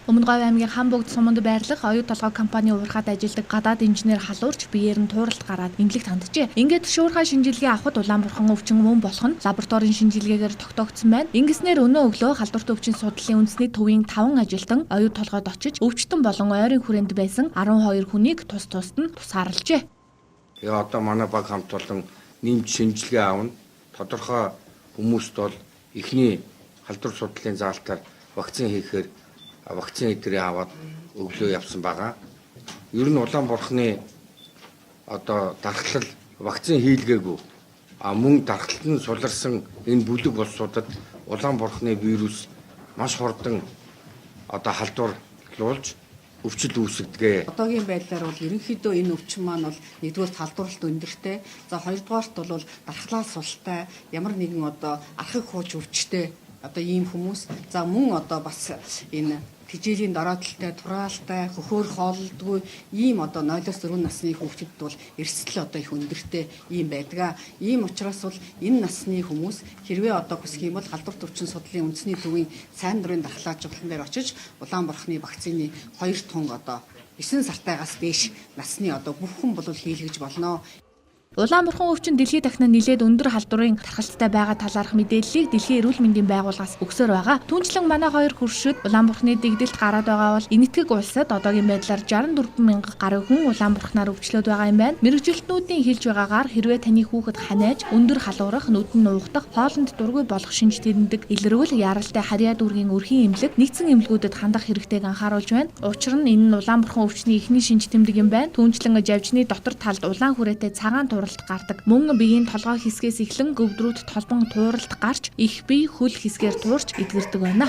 Өмнөговь аймгийн Хамбогд суманд байрлах оюу толгой компани уурхад ажилладаг гадаад инженер халуурч биеэр нь тууралт гараад эмнэлэгт ханджээ. Ингээд шуурхай шинжилгээ авахд Улаанбурхан өвчин мөн болох нь лабораторийн шинжилгээгээр тогтоогдсон байна. Ингэснээр өнөө өглөө халдварт өвчин судлалын үндэсний төвийн 5 ажилтан оюу толгойд очиж өвчтөн болон ойрын хүрээнд байсан 12 хүнийг тусад нь тусаарлажээ. Одоо манай баг хамт олон нэмж шинжилгээ аавна. Тодорхой хүмүүст бол эхний халдвар судлалын заалтаар вакцин хийхээр вакцин эдрээ аваад өглөө явсан байгаа. Ер нь Улаанбурханы одоо дархлал вакцин хийлгээгүй. Мөн дархлалт нь суларсан энэ бүлэг улсуудад Улаанбурханы вирус маш хурдан одоо халдварлуулж өвчил үүсгэдэг. Одоогийн байдлаар бол ерөнхийдөө энэ өвчин маань бол нэгдүгээр халдварлалт өндөртэй. За хоёрдугаарт бол дархлаа султай ямар нэгэн одоо архаг хууч өвчтэй одоо ийм хүмүүс. За мөн одоо бас энэ тэжээлийн дороодлолтой, тураалтай, хөхөөр хооллдгүй ийм одоо 0-4 насны хүүхдэд бол эрсдэл одоо их өндөртэй ийм байдаг. Ийм учраас бол энэ насны хүмүүс хэрвээ одоо хүсэх юм бол халдварт өвчин судлалын үндэсний төвийн сайн дурын дархлаажуулалтан дээр очиж Улаанбурханы вакцины 2 тунг одоо 9 сартаагаас дээш насны одоо бүх хүн бол хийлгэж болно. Улаанбурхан өвчин дэлхийд дахин нэлээд өндөр халдварын тархалттай байгаа талаарх мэдээллийг Дэлхийн эрүүл мэндийн байгууллагаас өгсөөр байгаа. Түүнчлэн манай хоёр хөршид Улаанбурханы дэгдэлт гараад байгаа бол энэтхэг улсад одоогийн байдлаар 64 мянга гаруй хүн Улаанбурханаар өвчлөөд байгаа юм байна. Мэргэжилтнүүдийн хэлж байгаагаар хэрвээ таны хүүхэд ханаж, өндөр халуурах, нүд нь нуугдах, хоолнд дургүй болох шинж тэмдэг илэрвэл яралтай харьяа дүүргийн өрхийн эмнэлэг нэгдсэн эмнэлгүүдэд хандах хэрэгтэйг анхааруулж байна. Учир нь энэ нь Улаанбурхан өвчний эхний шинж тэмдэг юм байна. Түүнчлэн живжны дотор талд улаан хүрээтэй цагаан гардаг. Мөн биеийн толгой хэсгээс эхлэн гөвдрүүд толбон тууралт гарч их бие хөл хэсгээр туурч эдгэрдэг байна.